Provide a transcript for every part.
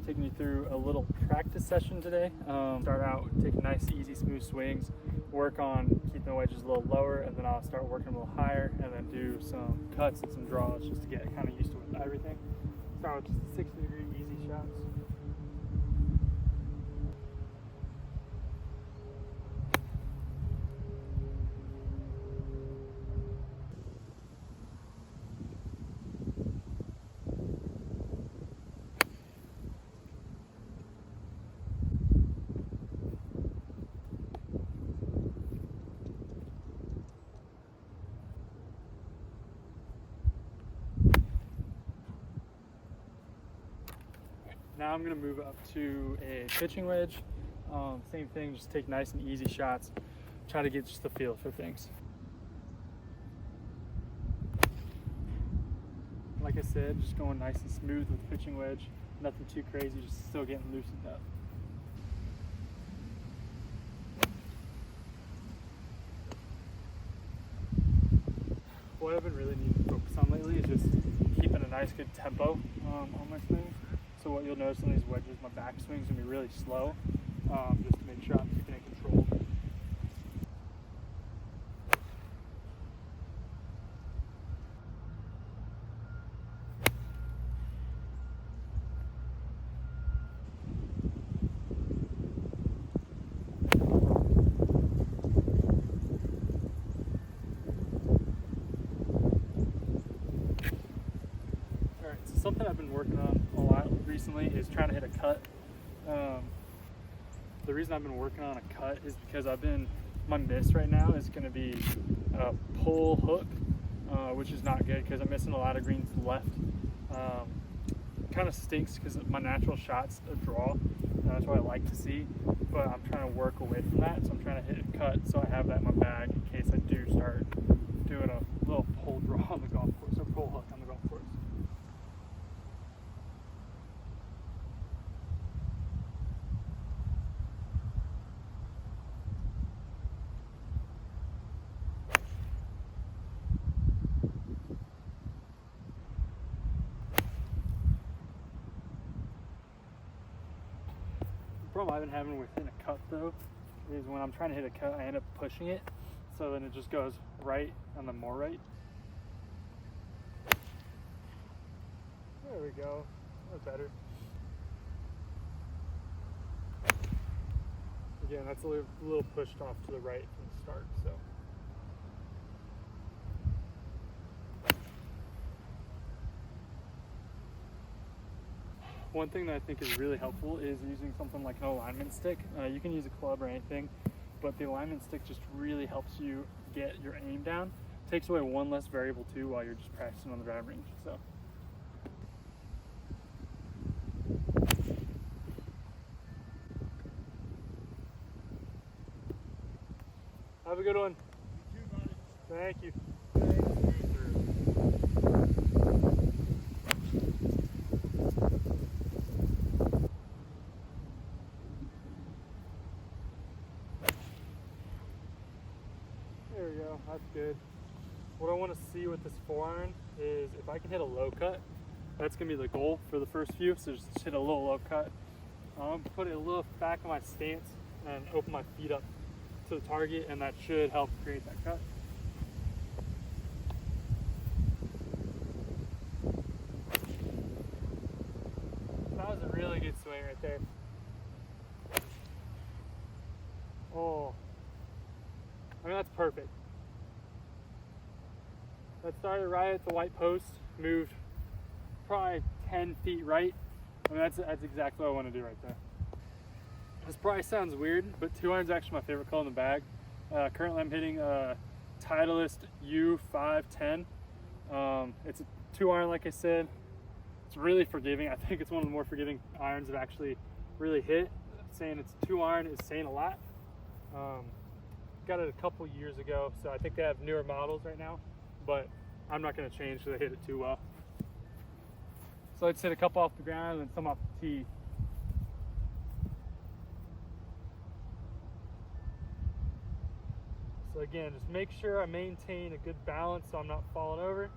taking you through a little practice session today. Start out, take nice, easy, smooth swings, work on keeping the wedges a little lower, and then I'll start working a little higher, and then do some cuts and some draws just to get kind of used to everything. Start with just 60-degree easy shots. Now I'm going to move up to a pitching wedge. Same thing, just take nice and easy shots. Try to get just the feel for things. Like I said, just going nice and smooth with the pitching wedge. Nothing too crazy, just still getting loosened up. What I've been really needing to focus on lately is just keeping a nice good tempo on my swings. So what you'll notice on these wedges, my backswing's gonna be really slow, just to make sure I'm keeping it controlled. Alright, so something I've been working on a lot recently is trying to hit a cut. The reason I've been working on a cut is because my miss right now is going to be a pull hook, which is not good because I'm missing a lot of greens left. Kind of stinks because my natural shot's a draw. That's what I like to see, but I'm trying to work away from that, so I'm trying to hit a cut so I have that in my bag in case I do start doing a little pull draw on the golf course, or pull hook on the golf course. The problem I've been having with hitting a cut though is when I'm trying to hit a cut, I end up pushing it, so then it just goes right and then more right. There we go, that's better. Again, that's a little pushed off to the right from the start, so. One thing that I think is really helpful is using something like an alignment stick. You can use a club or anything, but the alignment stick just really helps you get your aim down. Takes away one less variable too while you're just practicing on the driving range. So. Have a good one. You too, buddy. Thank you. There we go, that's good. What I want to see with this 4-iron is if I can hit a low cut, that's going to be the goal for the first few, so just hit a little low cut. Put it a little back of my stance and open my feet up to the target, and that should help create that cut. That was a really good swing right there. Oh, I mean, that's perfect. That started right at the white post, moved probably 10 feet right. I mean, that's exactly what I want to do right there. This probably sounds weird, but 2-iron is actually my favorite color in the bag. Currently I'm hitting a Titleist U510. It's a 2-iron, like I said. It's really forgiving. I think it's one of the more forgiving irons I've actually really hit. Saying it's 2-iron is saying a lot. Got it a couple years ago, so I think they have newer models right now, but I'm not going to change because I hit it too well. So let's hit a couple off the ground and some off the tee. So again, just make sure I maintain a good balance so I'm not falling over.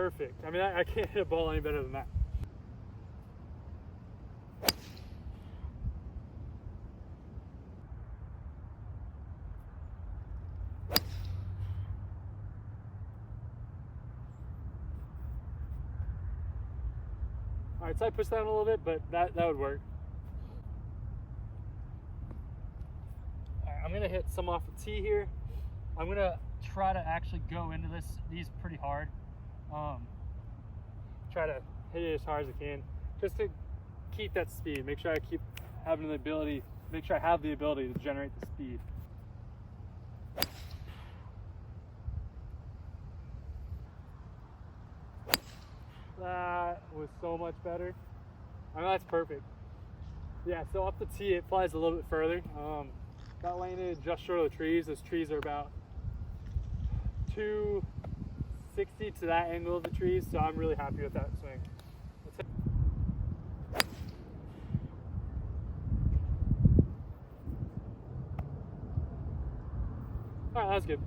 perfect. I mean, I can't hit a ball any better than that. All right, so I pushed down a little bit, but that would work. All right, I'm gonna hit some off the tee here. I'm gonna try to actually go into these pretty hard. Try to hit it as hard as I can, just to keep that speed. Make sure I keep having the ability. Make sure I have the ability to generate the speed. That was so much better. I mean, that's perfect. Yeah, so off the tee, it flies a little bit further. That landed just short of the trees. Those trees are about 260 to that angle of the trees, so I'm really happy with that swing. All right, that was good.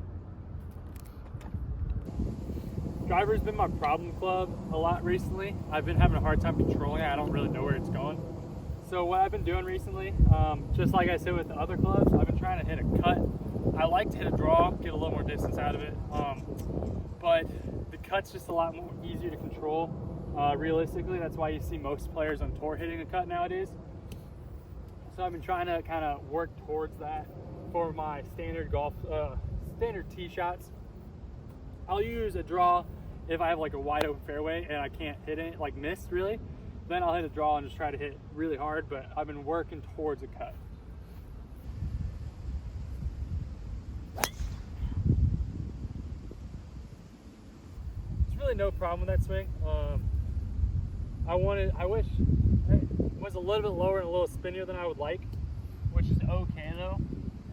Driver's been my problem club a lot recently. I've been having a hard time controlling it. I don't really know where it's going. So what I've been doing recently, just like I said with the other clubs, I've been trying to hit a cut. I like to hit a draw, get a little more distance out of it. But the cut's just a lot more easier to control. Realistically, that's why you see most players on tour hitting a cut nowadays. So I've been trying to kind of work towards that for my standard standard tee shots. I'll use a draw if I have like a wide open fairway and I can't hit it, like miss really. Then I'll hit a draw and just try to hit really hard, but I've been working towards a cut. There's really no problem with that swing. I wish it was a little bit lower and a little spinnier than I would like, which is okay though.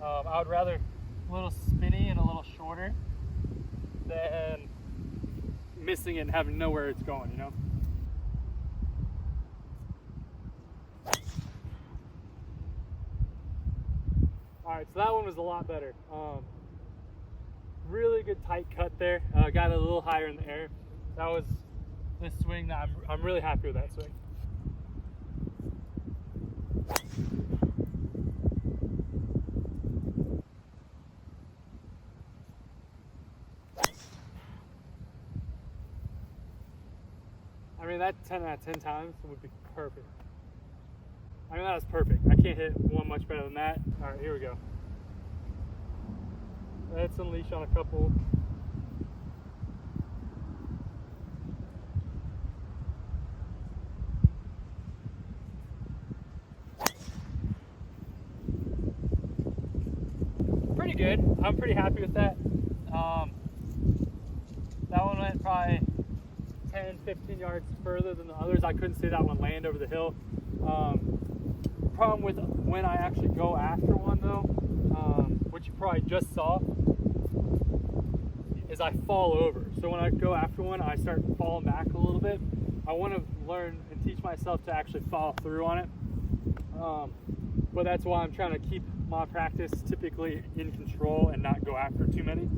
I would rather a little spinny and a little shorter than missing it and having no where it's going, you know? All right, so that one was a lot better. Really good tight cut there. Got it a little higher in the air. That was this swing that I'm really happy with that swing. I mean, that 10 out of 10 times would be perfect. I mean, that was perfect. I can't hit one much better than that. All right, here we go. Let's unleash on a couple. Pretty good. I'm pretty happy with that. That one went probably 10, 15 yards further than the others. I couldn't see that one land over the hill. Problem with when I actually go after one though, which you probably just saw, is I fall over. So when I go after one, I start falling back a little bit. I want to learn and teach myself to actually follow through on it. But that's why I'm trying to keep my practice typically in control and not go after too many.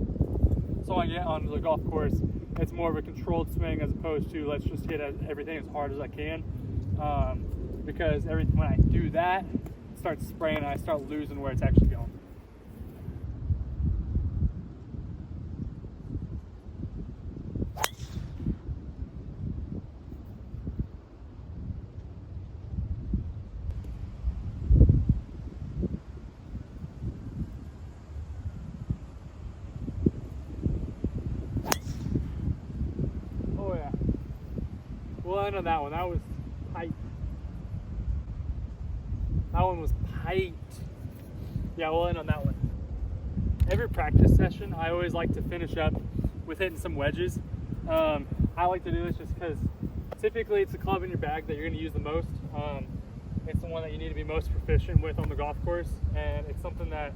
So when I get onto the golf course, it's more of a controlled swing as opposed to let's just hit everything as hard as I can. Because when I do that, it starts spraying and I start losing where it's actually going. Oh yeah. We'll end on that one. That was tight. That one was tight. Yeah, we'll end on that one. Every practice session, I always like to finish up with hitting some wedges. I like to do this just because typically it's the club in your bag that you're going to use the most. It's the one that you need to be most proficient with on the golf course, and it's something that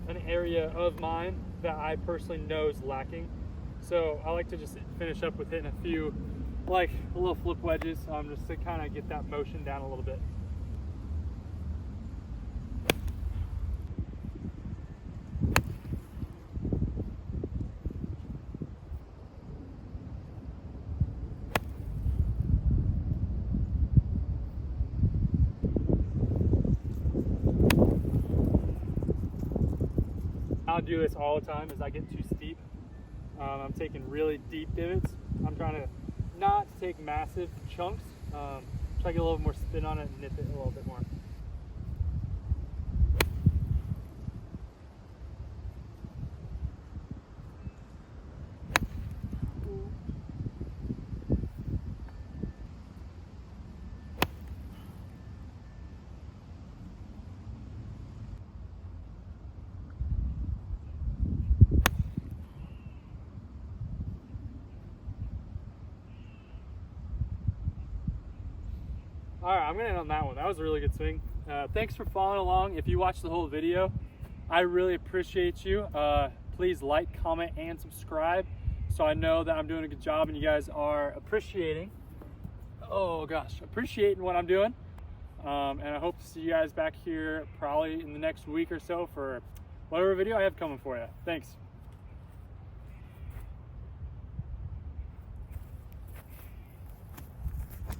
an area of mine that I personally know is lacking. So I like to just finish up with hitting a few, like little flip wedges, just to kind of get that motion down a little bit. how I do this all the time is I get too steep. I'm taking really deep divots. I'm trying to not take massive chunks. Try to get a little more spin on it and nip it a little bit more. All right, I'm gonna end on that one. That was a really good swing. Thanks for following along. If you watched the whole video, I really appreciate you. Please like, comment, and subscribe so I know that I'm doing a good job and you guys are appreciating what I'm doing. And I hope to see you guys back here probably in the next week or so for whatever video I have coming for you. Thanks.